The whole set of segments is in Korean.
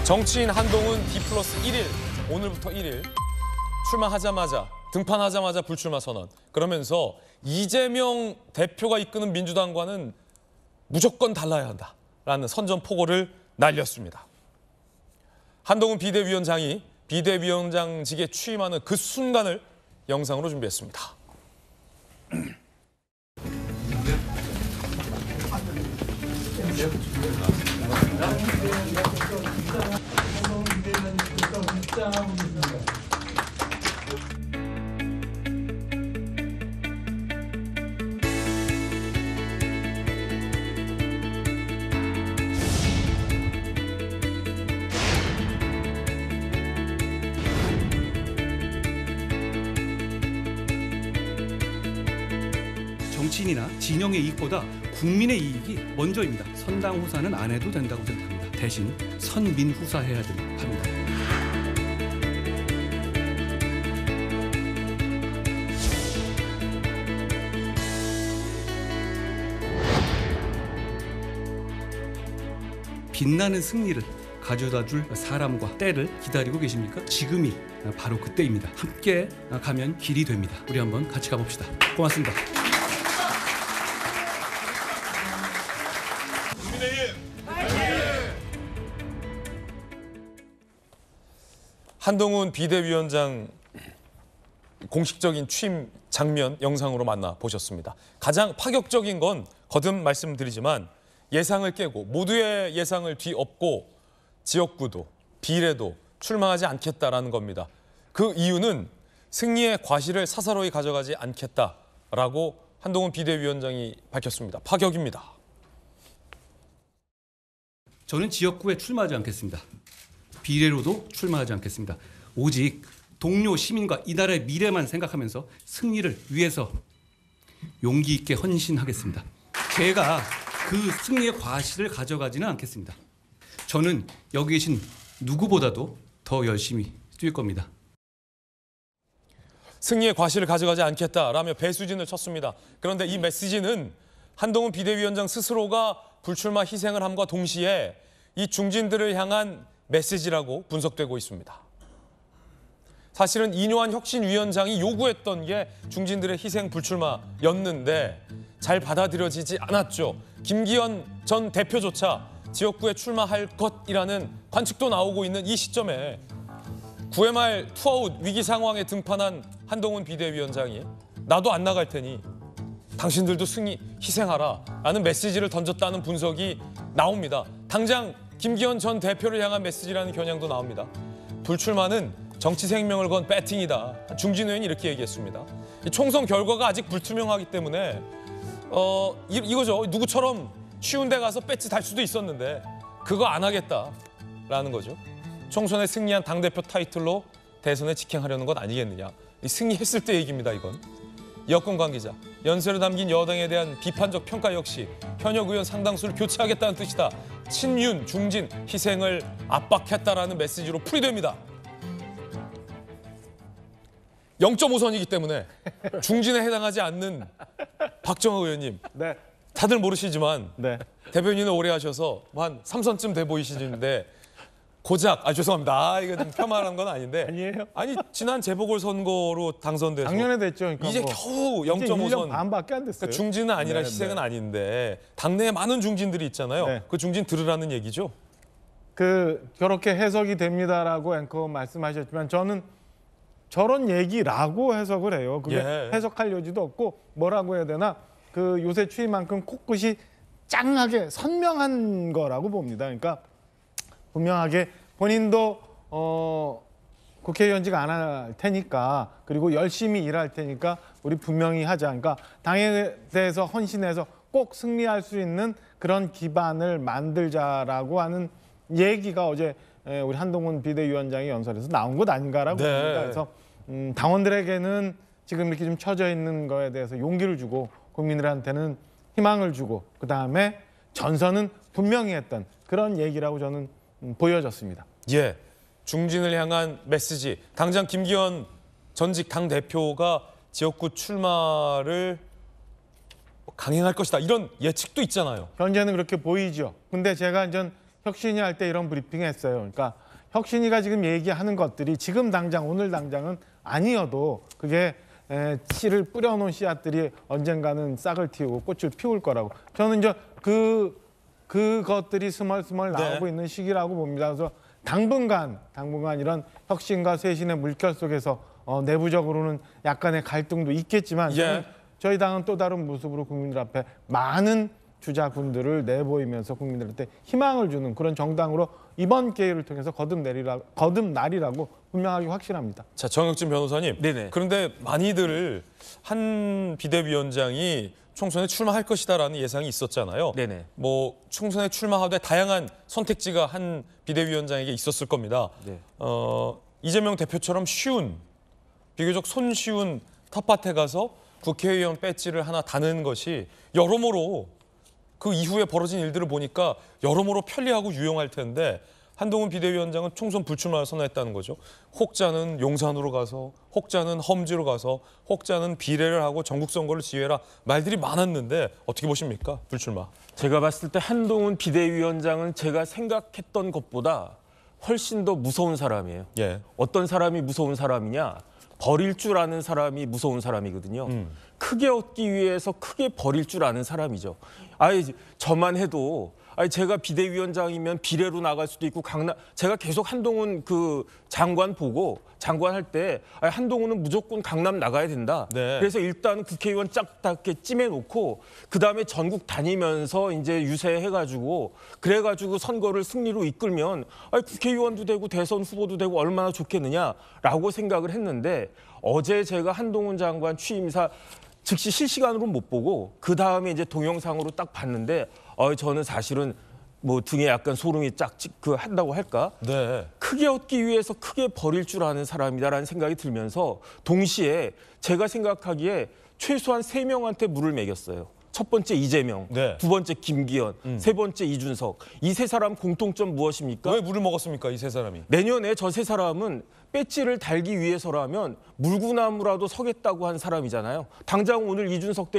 정치인 한동훈 D+1일, 오늘부터 1일 출마하자마자 등판하자마자 불출마 선언. 그러면서 이재명 대표가 이끄는 민주당과는 무조건 달라야 한다라는 선전포고를 날렸습니다. 한동훈 비대위원장이 비대위원장직에 취임하는 그 순간을 영상으로 준비했습니다. 정치인이나 진영의 이익보다 국민의 이익이 먼저입니다. 선당 후사는 안 해도 된다고 생각합니다. 대신 선민 후사해야 합니다. 빛나는 승리를 가져다 줄 사람과 때를 기다리고 계십니까? 지금이 바로 그때입니다. 함께 가면 길이 됩니다. 우리 한번 같이 가봅시다. 고맙습니다. 한동훈 비대위원장 공식적인 취임 장면 영상으로 만나보셨습니다. 가장 파격적인 건 거듭 말씀드리지만 예상을 깨고 모두의 예상을 뒤엎고 지역구도 비례도 출마하지 않겠다라는 겁니다. 그 이유는 승리의 과실을 사사로이 가져가지 않겠다라고 한동훈 비대위원장이 밝혔습니다. 파격입니다. 저는 지역구에 출마하지 않겠습니다. 비례로도 출마하지 않겠습니다. 오직 동료 시민과 이 나라의 미래만 생각하면서 승리를 위해서 용기 있게 헌신하겠습니다. 제가 그 승리의 과실을 가져가지는 않겠습니다. 저는 여기 계신 누구보다도 더 열심히 뛸 겁니다. 승리의 과실을 가져가지 않겠다라며 배수진을 쳤습니다. 그런데 이 메시지는 한동훈 비대위원장 스스로가 불출마 희생을 함과 동시에 이 중진들을 향한 메시지라고 분석되고 있습니다. 사실은 이뇨한 혁신위원장이 요구했던 게 중진들의 희생 불출마였는데 잘 받아들여지지 않았죠. 김기현 전 대표조차 지역구에 출마할 것이라는 관측도 나오고 있는 이 시점에 9회 말 투아웃 위기 상황에 등판한 한동훈 비대위원장이 나도 안 나갈 테니 당신들도 승리 희생하라 라는 메시지를 던졌다는 분석이 나옵니다. 당장 김기현 전 대표를 향한 메시지라는 겨냥도 나옵니다. 불출마는 정치 생명을 건 배팅이다. 중진 의원이 이렇게 얘기했습니다. 총선 결과가 아직 불투명하기 때문에 이거죠. 누구처럼 쉬운 데 가서 배지 달 수도 있었는데 그거 안 하겠다라는 거죠. 총선에 승리한 당대표 타이틀로 대선에 직행하려는 것 아니겠느냐. 승리했을 때 얘기입니다. 이건. 여권 관계자, 연세로 담긴 여당에 대한 비판적 평가 역시 현역 의원 상당수를 교체하겠다는 뜻이다. 친윤, 중진, 희생을 압박했다라는 메시지로 풀이됩니다. 0.5선이기 때문에 중진에 해당하지 않는 박정호 의원님. 네. 다들 모르시지만 네. 대변인을 오래 하셔서 한 3선쯤 돼 보이시는데 고작, 죄송합니다. 이거 좀 폄하한 건 아닌데. 아니에요? 아니, 지난 재보궐선거로 당선돼서 작년에 됐죠. 그러니까 이제 뭐 겨우 이제 1년 0.5선. 반밖에 안 됐어요. 그러니까 중진은 아니라 네, 희생은 네. 아닌데 당내에 많은 중진들이 있잖아요. 네. 그 중진 들으라는 얘기죠. 그렇게 해석이 됩니다라고 앵커 말씀하셨지만 저는 저런 얘기라고 해석을 해요. 그게 예. 해석할 여지도 없고 뭐라고 해야 되나 그 요새 추위만큼 코끝이 짱하게 선명한 거라고 봅니다. 그러니까 분명하게 본인도 국회의원직 안 할 테니까 그리고 열심히 일할 테니까 우리 분명히 하자. 그러니까 당에 대해서 헌신해서 꼭 승리할 수 있는 그런 기반을 만들자라고 하는 얘기가 어제 우리 한동훈 비대위원장의 연설에서 나온 것 아닌가라고 네. 봅니다. 그래서 당원들에게는 지금 이렇게 좀 처져 있는 거에 대해서 용기를 주고 국민들한테는 희망을 주고 그다음에 전선은 분명히 했던 그런 얘기라고 저는 보여졌습니다. 예, 중진을 향한 메시지. 당장 김기현 전직 당대표가 지역구 출마를 강행할 것이다. 이런 예측도 있잖아요. 현재는 그렇게 보이죠. 근데 제가 이제 혁신이 할 때 이런 브리핑을 했어요. 그러니까 혁신이가 지금 얘기하는 것들이 지금 당장 오늘 당장은 아니어도 그게 씨를 뿌려놓은 씨앗들이 언젠가는 싹을 틔우고 꽃을 피울 거라고. 저는 이제 그것들이 스멀스멀 나오고 있는 시기라고 봅니다. 그래서 당분간 이런 혁신과 쇄신의 물결 속에서 내부적으로는 약간의 갈등도 있겠지만 저는 저희 당은 또 다른 모습으로 국민들 앞에 많은 주자군들을 내보이면서 국민들한테 희망을 주는 그런 정당으로 이번 기회를 통해서 거듭날이라고 분명하게 확신합니다. 자, 정혁진 변호사님. 네네. 그런데 많이들 한 비대위원장이 총선에 출마할 것이다라는 예상이 있었잖아요. 네네. 뭐 총선에 출마하되 다양한 선택지가 한 비대위원장에게 있었을 겁니다. 네. 이재명 대표처럼 비교적 손쉬운 텃밭에 가서 국회의원 배지를 하나 다는 것이 여러모로 그 이후에 벌어진 일들을 보니까 여러모로 편리하고 유용할 텐데 한동훈 비대위원장은 총선 불출마를 선언했다는 거죠. 혹자는 용산으로 가서, 혹자는 험지로 가서, 혹자는 비례를 하고 전국 선거를 지휘해라 말들이 많았는데 어떻게 보십니까? 불출마. 제가 봤을 때 한동훈 비대위원장은 제가 생각했던 것보다 훨씬 더 무서운 사람이에요. 예. 어떤 사람이 무서운 사람이냐? 버릴 줄 아는 사람이 무서운 사람이거든요. 크게 얻기 위해서 크게 버릴 줄 아는 사람이죠. 아예 저만 해도 제가 비대위원장이면 비례로 나갈 수도 있고 제가 계속 한동훈 그 장관 보고 장관할 때 한동훈은 무조건 강남 나가야 된다. 네. 그래서 일단 국회의원 짝답게 찜해놓고 그 다음에 전국 다니면서 이제 유세해가지고 그래가지고 선거를 승리로 이끌면 국회의원도 되고 대선 후보도 되고 얼마나 좋겠느냐라고 생각을 했는데 어제 제가 한동훈 장관 취임사 즉시 실시간으로 못 보고 그 다음에 이제 동영상으로 딱 봤는데 저는 사실은 뭐 등에 약간 소름이 쫙 한다고 할까? 네. 크게 얻기 위해서 크게 버릴 줄 아는 사람이다라는 생각이 들면서 동시에 제가 생각하기에 최소한 3명한테 물을 먹였어요. 첫 번째 이재명, 네. 두 번째 김기현, 세 번째 이준석. 이 세 사람 공통점 무엇입니까? 왜 물을 먹었습니까? 이 세 사람이. 내년에 저 세 사람은 배지를 달기 위해서라면 물구나무라도 서겠다고 한 사람이잖아요. 당장 오늘 이준석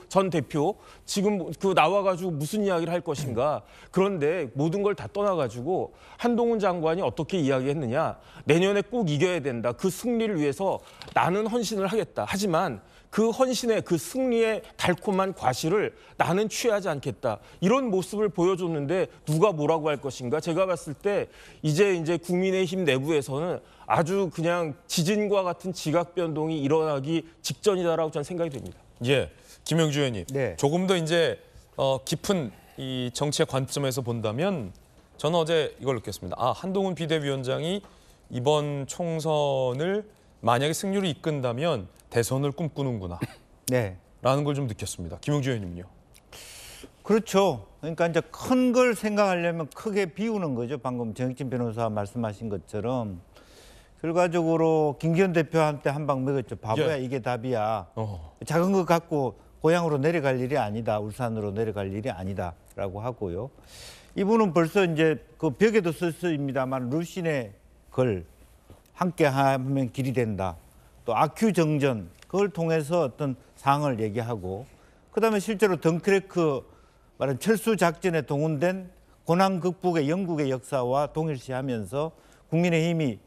전 대표 지금 나와가지고 무슨 이야기를 할 것인가. 그런데 모든 걸 다 떠나가지고 한동훈 장관이 어떻게 이야기했느냐. 내년에 꼭 이겨야 된다. 그 승리를 위해서 나는 헌신을 하겠다. 하지만 그 헌신의 그 승리의 달콤한 과실을 나는 취하지 않겠다. 이런 모습을 보여줬는데 누가 뭐라고 할 것인가? 제가 봤을 때 이제 국민의힘 내부에서는 아주 그냥 지진과 같은 지각 변동이 일어나기 직전이다라고 저는 생각이 됩니다. 예. 김영주 의원님. 네. 조금 더 이제 깊은 이 정치의 관점에서 본다면 저는 어제 이걸 느꼈습니다. 한동훈 비대위원장이 이번 총선을 만약에 승리로 이끈다면 대선을 꿈꾸는구나. 네. 라는 걸 좀 느꼈습니다. 김용주 의원님요. 그렇죠. 그러니까 이제 큰 걸 생각하려면 크게 비우는 거죠. 방금 정혁진 변호사 말씀하신 것처럼 결과적으로 김기현 대표한테 한 방 먹었죠. 바보야 이게 답이야. 작은 거 갖고 고향으로 내려갈 일이 아니다. 울산으로 내려갈 일이 아니다라고 하고요. 이분은 벌써 이제 그 벽에도 썼습니다만 루신의 걸 함께 하면 길이 된다. 또 아큐 정전 그걸 통해서 어떤 상황을 얘기하고 그다음에 실제로 덩크레크 말한 철수 작전에 동원된 고난 극복의 영국의 역사와 동일시하면서 국민의힘이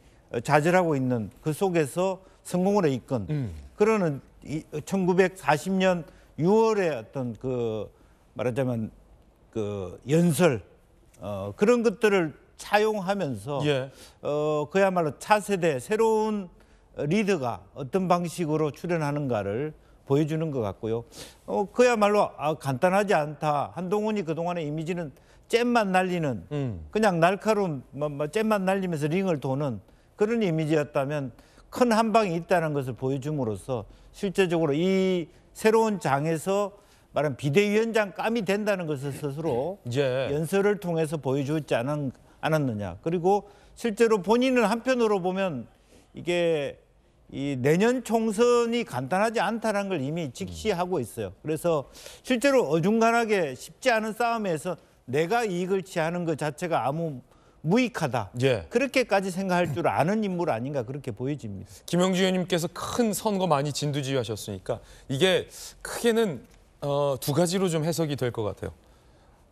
좌절하고 있는 그 속에서 성공을 이끈 그러는 1940년 6월에 어떤 그 말하자면 그 연설 그런 것들을 차용하면서 그야말로 차세대 새로운 리더가 어떤 방식으로 출연하는가를 보여주는 것 같고요. 그야말로 간단하지 않다. 한동훈이 그동안의 이미지는 잼만 날리는 그냥 날카로운 잼만 날리면서 링을 도는 그런 이미지였다면 큰 한방이 있다는 것을 보여줌으로써 실제적으로 이 새로운 장에서 말한 비대위원장 감이 된다는 것을 스스로 연설을 통해서 보여주지 않았느냐. 그리고 실제로 본인은 한편으로 보면 이게 이 내년 총선이 간단하지 않다는 걸 이미 직시하고 있어요. 그래서 실제로 어중간하게 쉽지 않은 싸움에서 내가 이익을 취하는 것 자체가 아무 무익하다. 그렇게까지 생각할 줄 아는 인물 아닌가 그렇게 보여집니다. 김영주 의원님께서 큰 선거 많이 진두지휘하셨으니까 이게 크게는 두 가지로 좀 해석이 될 것 같아요.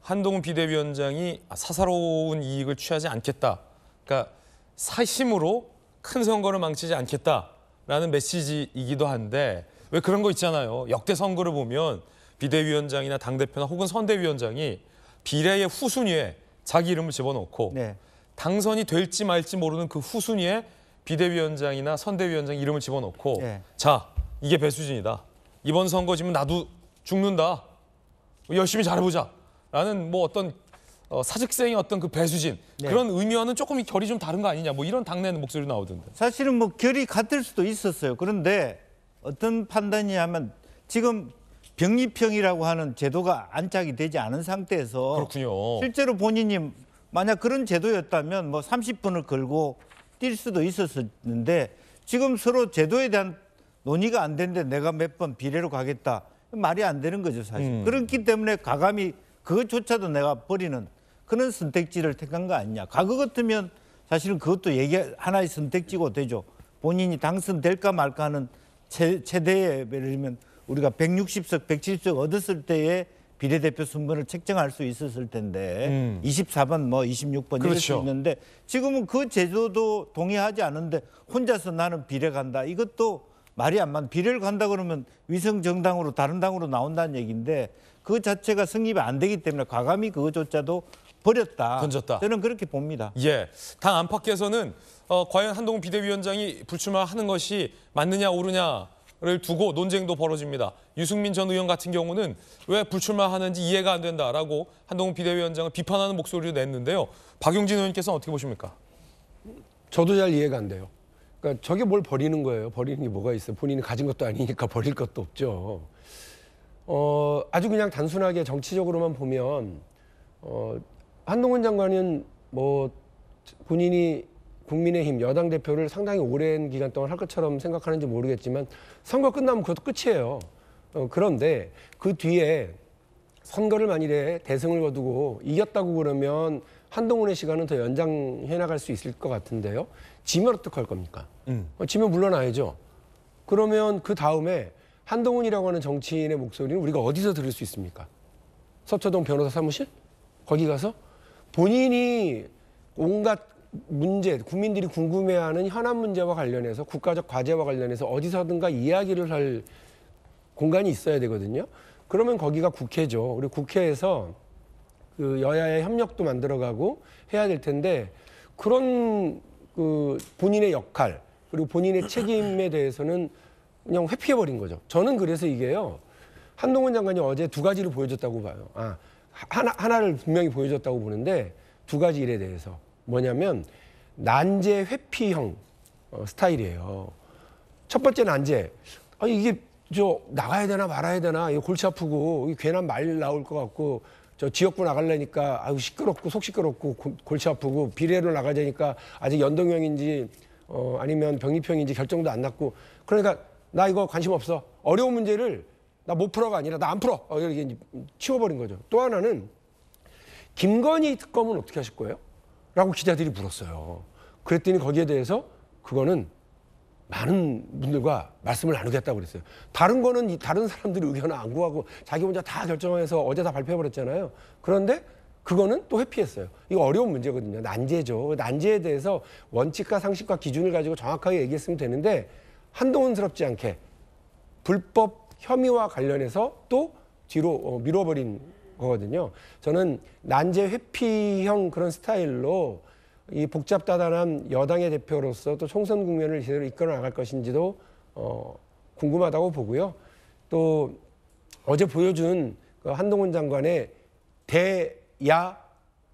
한동훈 비대위원장이 사사로운 이익을 취하지 않겠다. 그러니까 사심으로 큰 선거를 망치지 않겠다라는 메시지이기도 한데 왜 그런 거 있잖아요. 역대 선거를 보면 비대위원장이나 당대표나 혹은 선대위원장이 비례의 후순위에 자기 이름을 집어넣고 네. 당선이 될지 말지 모르는 그 후순위에 비대위원장이나 선대위원장 이름을 집어넣고 네. 자, 이게 배수진이다. 이번 선거 지면 나도 죽는다. 열심히 잘해보자. 라는 뭐 어떤 사직생의 어떤 그 배수진 네. 그런 의미와는 조금 결이 좀 다른 거 아니냐 뭐 이런 당내 목소리 나오던데. 사실은 뭐 결이 같을 수도 있었어요. 그런데 어떤 판단이냐면 지금 병립형이라고 하는 제도가 안착이 되지 않은 상태에서 그렇군요. 실제로 본인이 만약 그런 제도였다면 뭐 30분을 걸고 뛸 수도 있었는데 지금 서로 제도에 대한 논의가 안 되는데 내가 몇 번 비례로 가겠다. 말이 안 되는 거죠, 사실. 그렇기 때문에 과감히 그것조차도 내가 버리는 그런 선택지를 택한 거 아니냐. 과거 같으면 사실은 그것도 하나의 선택지고 되죠. 본인이 당선될까 말까 하는 최대의 예를 들면 우리가 160석, 170석 얻었을 때에 비례대표 순번을 책정할 수 있었을 텐데 24번, 뭐 26번 이럴 수 그렇죠. 있는데 지금은 그 제도도 동의하지 않는데 혼자서 나는 비례 간다. 이것도 말이 안 맞는. 비례를 간다 그러면 위성 정당으로 다른 당으로 나온다는 얘기인데 그 자체가 성립이 안 되기 때문에 과감히 그것조차도 버렸다. 던졌다. 저는 그렇게 봅니다. 예, 당 안팎에서는 과연 한동훈 비대위원장이 불출마하는 것이 맞느냐 옳으냐를 두고 논쟁도 벌어집니다. 유승민 전 의원 같은 경우는 왜 불출마하는지 이해가 안 된다라고 한동훈 비대위원장을 비판하는 목소리를 냈는데요. 박용진 의원께서는 어떻게 보십니까? 저도 잘 이해가 안 돼요. 그러니까 저게 뭘 버리는 거예요. 버리는 게 뭐가 있어요. 본인이 가진 것도 아니니까 버릴 것도 없죠. 아주 그냥 단순하게 정치적으로만 보면 한동훈 장관은 뭐 본인이 국민의힘 여당 대표를 상당히 오랜 기간 동안 할 것처럼 생각하는지 모르겠지만 선거 끝나면 그것도 끝이에요. 그런데 그 뒤에 선거를 만일에 대승을 거두고 이겼다고 그러면 한동훈의 시간은 더 연장해 나갈 수 있을 것 같은데요. 지면 어떡할 겁니까? 지면 물러나야죠. 그러면 그 다음에 한동훈이라고 하는 정치인의 목소리는 우리가 어디서 들을 수 있습니까? 서초동 변호사 사무실? 거기 가서 본인이 온갖 문제, 국민들이 궁금해하는 현안 문제와 관련해서 국가적 과제와 관련해서 어디서든가 이야기를 할 공간이 있어야 되거든요. 그러면 거기가 국회죠. 그리고 국회에서 그 여야의 협력도 만들어가고 해야 될 텐데 그런 그 본인의 역할 그리고 본인의 책임에 대해서는 그냥 회피해버린 거죠. 저는 그래서 이게요. 한동훈 장관이 어제 두 가지를 보여줬다고 봐요. 하나를 분명히 보여줬다고 보는데 두 가지 일에 대해서. 뭐냐면 난제 회피형 스타일이에요. 첫 번째 난제. 이게 저 나가야 되나 말아야 되나 이거 골치 아프고 괜한 말 나올 것 같고 저 지역구 나가려니까 아유 시끄럽고 속 시끄럽고 골치 아프고 비례로 나가자니까 아직 연동형인지 아니면 병립형인지 결정도 안 났고 그러니까 나 이거 관심 없어. 어려운 문제를 나 못 풀어가 아니라 나 안 풀어. 이렇게 치워버린 거죠. 또 하나는 김건희 특검은 어떻게 하실 거예요? 라고 기자들이 물었어요. 그랬더니 거기에 대해서 그거는 많은 분들과 말씀을 나누겠다고 그랬어요. 다른 거는 다른 사람들이 의견을 안 구하고 자기 혼자 다 결정해서 어제 다 발표해버렸잖아요. 그런데 그거는 또 회피했어요. 이거 어려운 문제거든요. 난제죠. 난제에 대해서 원칙과 상식과 기준을 가지고 정확하게 얘기했으면 되는데 한동훈스럽지 않게 불법 혐의와 관련해서 또 뒤로 밀어버린 거거든요. 저는 난제 회피형 그런 스타일로 이 복잡다단한 여당의 대표로서 또 총선 국면을 제대로 이끌어 나갈 것인지도 궁금하다고 보고요. 또 어제 보여준 그 한동훈 장관의 대야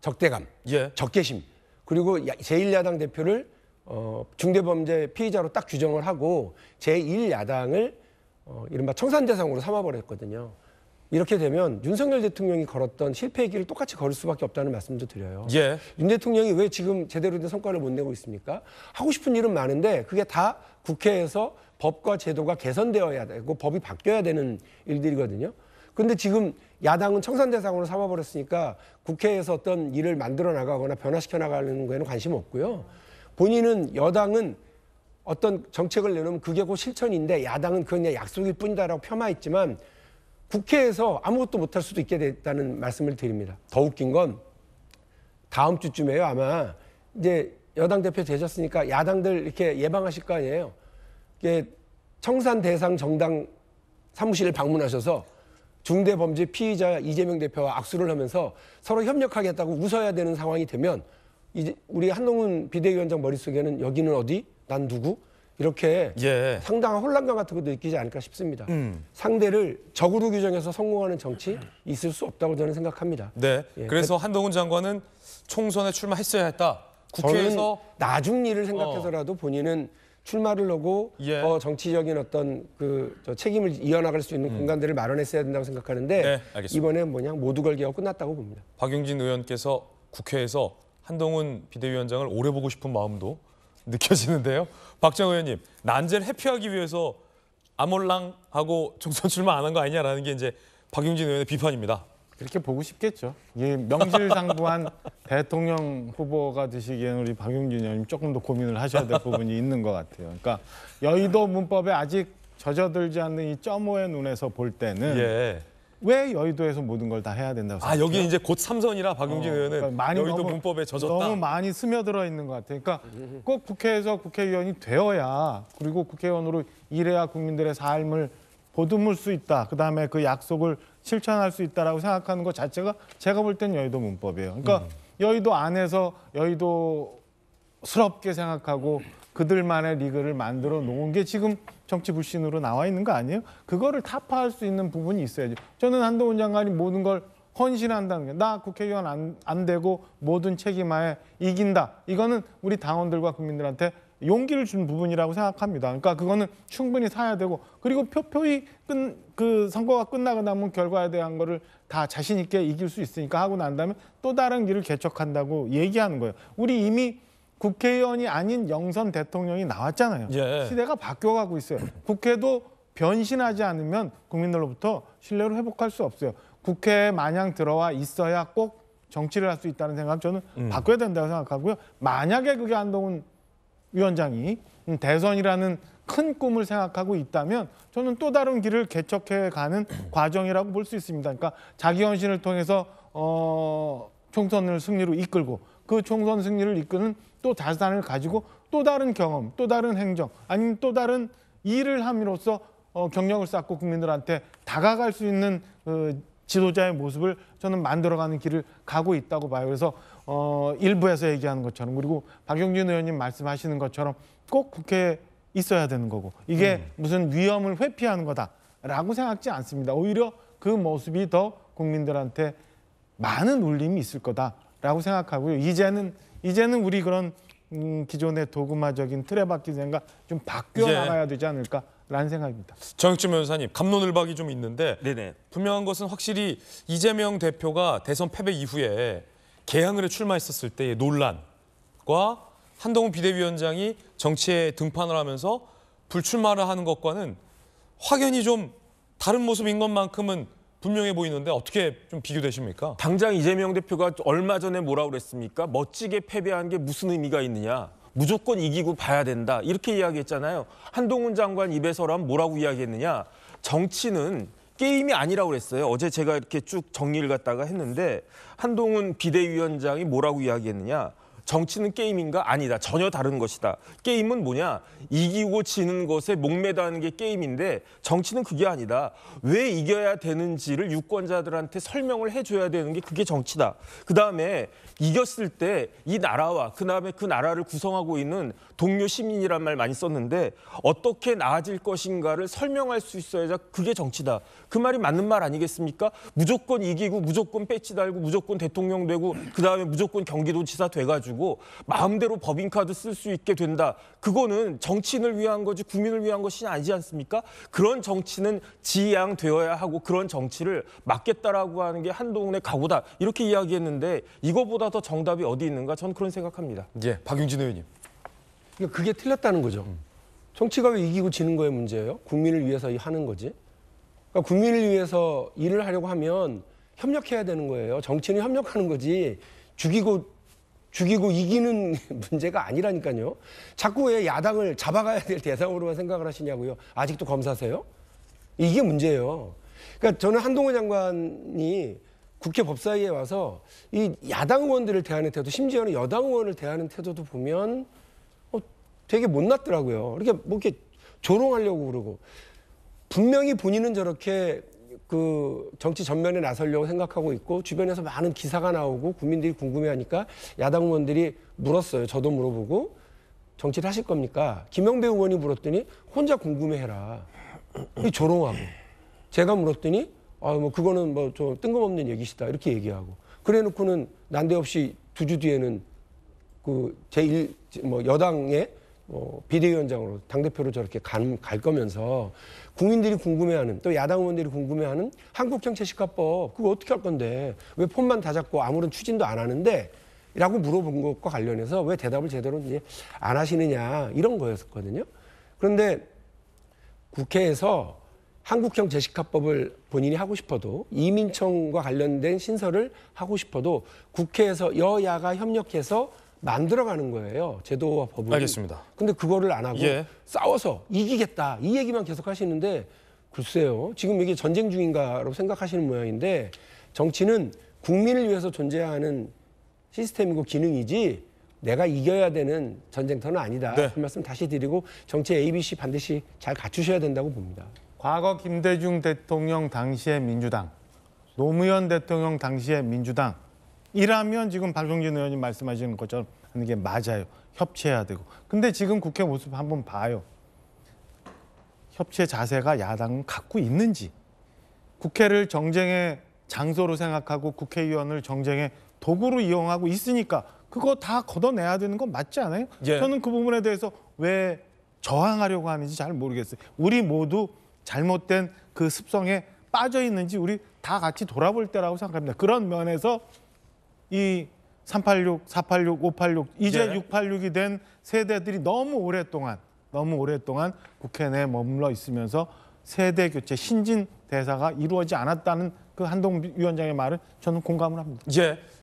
적대감, 예. 적개심, 그리고 제1야당 대표를 중대범죄 피의자로 딱 규정을 하고 제1야당을 이른바 청산대상으로 삼아버렸거든요. 이렇게 되면 윤석열 대통령이 걸었던 실패의 길을 똑같이 걸을 수밖에 없다는 말씀도 드려요. 예. 윤 대통령이 왜 지금 제대로 된 성과를 못 내고 있습니까? 하고 싶은 일은 많은데 그게 다 국회에서 법과 제도가 개선되어야 되고 법이 바뀌어야 되는 일들이거든요. 그런데 지금 야당은 청산대상으로 삼아버렸으니까 국회에서 어떤 일을 만들어 나가거나 변화시켜 나가는 거에는 관심 없고요. 본인은 여당은 어떤 정책을 내놓으면 그게 곧 실천인데 야당은 그건 그냥 약속일 뿐이다라고 폄하했지만 국회에서 아무것도 못할 수도 있게 됐다는 말씀을 드립니다. 더 웃긴 건 다음 주쯤에요. 아마 이제 여당 대표 되셨으니까 야당들 이렇게 예방하실 거 아니에요. 이게 청산 대상 정당 사무실을 방문하셔서 중대범죄 피의자 이재명 대표와 악수를 하면서 서로 협력하겠다고 웃어야 되는 상황이 되면 이제 우리 한동훈 비대위원장 머릿속에는 여기는 어디? 난 누구? 이렇게 예. 상당한 혼란감 같은 것도 느끼지 않을까 싶습니다. 상대를 적으로 규정해서 성공하는 정치 있을 수 없다고 저는 생각합니다. 네. 예. 그래서 한동훈 장관은 총선에 출마했어야 했다. 국회에서 저는 나중 일을 생각해서라도 본인은 출마를 하고 예. 정치적인 어떤 저 책임을 이어나갈 수 있는 공간들을 마련했어야 된다고 생각하는데 네, 알겠습니다. 이번에 뭐냐 모두 걸기하고 끝났다고 봅니다. 박용진 의원께서 국회에서 한동훈 비대위원장을 오래 보고 싶은 마음도 느껴지는데요. 박정 의원님, 난제를 회피하기 위해서 아몰랑하고 총선 출마 안 한 거 아니냐라는 게 이제 박용진 의원의 비판입니다. 그렇게 보고 싶겠죠. 이게 명실상부한 대통령 후보가 되시기에는 우리 박용진 의원님 조금 더 고민을 하셔야 될 부분이 있는 것 같아요. 그러니까 여의도 문법에 아직 젖어들지 않는 이 점오의 눈에서 볼 때는 예. 왜 여의도에서 모든 걸 다 해야 된다고 생각해요? 여기 이제 곧 3선이라 박용진 의원은 그러니까 많이 여의도 너무- 문법에 젖었다. 너무 많이 스며들어 있는 것 같아요. 그러니까 꼭 국회에서 국회의원이 되어야 그리고 국회의원으로 일해야 국민들의 삶을 보듬을 수 있다. 그다음에 그 약속을 실천할 수 있다라고 생각하는 것 자체가 제가 볼 땐 여의도 문법이에요. 그러니까 여의도 안에서 여의도스럽게 생각하고 그들만의 리그를 만들어 놓은 게 지금 정치 불신으로 나와 있는 거 아니에요? 그거를 타파할 수 있는 부분이 있어야죠. 저는 한동훈 장관이 모든 걸 헌신한다는 게 나 국회의원 안 되고 모든 책임하에 이긴다. 이거는 우리 당원들과 국민들한테 용기를 준 부분이라고 생각합니다. 그러니까 그거는 충분히 사야 되고 그리고 표표히 그 선거가 끝나고 나면 결과에 대한 거를 다 자신 있게 이길 수 있으니까 하고 난 다음에 또 다른 길을 개척한다고 얘기하는 거예요. 우리 이미 국회의원이 아닌 영선 대통령이 나왔잖아요. 예. 시대가 바뀌어가고 있어요. 국회도 변신하지 않으면 국민들로부터 신뢰를 회복할 수 없어요. 국회에 마냥 들어와 있어야 꼭 정치를 할 수 있다는 생각 저는 바꿔야 된다고 생각하고요. 만약에 그게 한동훈 위원장이 대선이라는 큰 꿈을 생각하고 있다면 저는 또 다른 길을 개척해가는 과정이라고 볼 수 있습니다. 그러니까 자기 헌신을 통해서 총선을 승리로 이끌고 그 총선 승리를 이끄는 또 자산을 가지고 또 다른 경험, 또 다른 행정, 아니면 또 다른 일을 함으로써 경력을 쌓고 국민들한테 다가갈 수 있는 지도자의 모습을 저는 만들어가는 길을 가고 있다고 봐요. 그래서 일부에서 얘기하는 것처럼 그리고 박용진 의원님 말씀하시는 것처럼 꼭 국회에 있어야 되는 거고 이게 무슨 위험을 회피하는 거다라고 생각지 않습니다. 오히려 그 모습이 더 국민들한테 많은 울림이 있을 거다라고 생각하고요. 이제는 우리 그런 기존의 도구마적인 틀에 박힌 생각 좀 바뀌어 예. 나가야 되지 않을까라는 생각입니다. 정익준 변호사님, 감론을박이 좀 있는데 네네. 분명한 것은 확실히 이재명 대표가 대선 패배 이후에 개항을에 출마했었을 때의 논란과 한동훈 비대위원장이 정치에 등판을 하면서 불출마를 하는 것과는 확연히 좀 다른 모습인 것만큼은 분명해 보이는데 어떻게 좀 비교되십니까? 당장 이재명 대표가 얼마 전에 뭐라고 그랬습니까? 멋지게 패배한 게 무슨 의미가 있느냐? 무조건 이기고 봐야 된다. 이렇게 이야기했잖아요. 한동훈 장관 입에서라면 뭐라고 이야기했느냐? 정치는 게임이 아니라고 그랬어요. 어제 제가 이렇게 쭉 정리를 갖다가 했는데 한동훈 비대위원장이 뭐라고 이야기했느냐? 정치는 게임인가? 아니다. 전혀 다른 것이다. 게임은 뭐냐? 이기고 지는 것에 목매다는 게 게임인데 정치는 그게 아니다. 왜 이겨야 되는지를 유권자들한테 설명을 해줘야 되는 게 그게 정치다. 그다음에 이겼을 때 이 나라와 그다음에 그 나라를 구성하고 있는 동료 시민이란 말 많이 썼는데 어떻게 나아질 것인가를 설명할 수 있어야 그게 정치다. 그 말이 맞는 말 아니겠습니까? 무조건 이기고 무조건 배지 달고 무조건 대통령 되고 그다음에 무조건 경기도지사 돼가지고 마음대로 법인카드 쓸 수 있게 된다. 그거는 정치인을 위한 거지 국민을 위한 것이 아니지 않습니까? 그런 정치는 지양되어야 하고 그런 정치를 막겠다라고 하는 게 한동훈의 각오다. 이렇게 이야기했는데 이거보다 더 정답이 어디 있는가? 저는 그런 생각합니다. 예, 박용진 의원님. 그러니까 그게 틀렸다는 거죠. 정치가 왜 이기고 지는 거의 문제예요? 국민을 위해서 하는 거지. 그러니까 국민을 위해서 일을 하려고 하면 협력해야 되는 거예요. 정치는 협력하는 거지 죽이고 이기는 문제가 아니라니까요. 자꾸 왜 야당을 잡아가야 될 대상으로만 생각을 하시냐고요. 아직도 검사세요? 이게 문제예요. 그러니까 저는 한동훈 장관이 국회 법사위에 와서 이 야당 의원들을 대하는 태도, 심지어는 여당 의원을 대하는 태도도 보면 되게 못났더라고요. 이렇게 뭐 이렇게 조롱하려고 그러고, 분명히 본인은 저렇게 그 정치 전면에 나서려고 생각하고 있고, 주변에서 많은 기사가 나오고 국민들이 궁금해하니까 야당 의원들이 물었어요. 저도 물어보고, 정치를 하실 겁니까? 김영배 의원이 물었더니 혼자 궁금해해라. 이 조롱하고, 제가 물었더니 뭐 그거는 뭐 좀 뜬금없는 얘기시다 이렇게 얘기하고, 그래놓고는 난데없이 2주 뒤에는 그 제1 여당의 비대위원장으로 당대표로 저렇게 갈 거면서, 국민들이 궁금해하는, 또 야당 의원들이 궁금해하는 한국형 채식화법 그거 어떻게 할 건데 왜 폰만 다 잡고 아무런 추진도 안 하는데 라고 물어본 것과 관련해서 왜 대답을 제대로 이제 안 하시느냐 이런 거였거든요. 그런데 국회에서 한국형 채식화법을 본인이 하고 싶어도, 이민청과 관련된 신설을 하고 싶어도 국회에서 여야가 협력해서 만들어가는 거예요. 제도와 법을. 알겠습니다. 근데 그거를 안 하고 예. 싸워서 이기겠다 이 얘기만 계속 하시는데, 글쎄요. 지금 이게 전쟁 중인가라고 생각하시는 모양인데, 정치는 국민을 위해서 존재하는 시스템이고 기능이지 내가 이겨야 되는 전쟁터는 아니다. 네. 그 말씀 다시 드리고, 정치 ABC 반드시 잘 갖추셔야 된다고 봅니다. 과거 김대중 대통령 당시의 민주당, 노무현 대통령 당시의 민주당이라면 지금 박용진 의원님 말씀하시는 것처럼 하는 게 맞아요. 협치해야 되고. 근데 지금 국회 모습 한번 봐요. 협치의 자세가 야당은 갖고 있는지, 국회를 정쟁의 장소로 생각하고 국회의원을 정쟁의 도구로 이용하고 있으니까 그거 다 걷어내야 되는 건 맞지 않아요? 예. 저는 그 부분에 대해서 왜 저항하려고 하는지 잘 모르겠어요. 우리 모두 잘못된 그 습성에 빠져 있는지 우리 다 같이 돌아볼 때라고 생각합니다. 그런 면에서 이 386, 486, 586 이제 예. 686이 된 세대들이 너무 오랫동안 국회 내에 머물러 있으면서 세대 교체, 신진 대사가 이루어지지 않았다는 그 한동훈 위원장의 말은 저는 공감을 합니다. 예.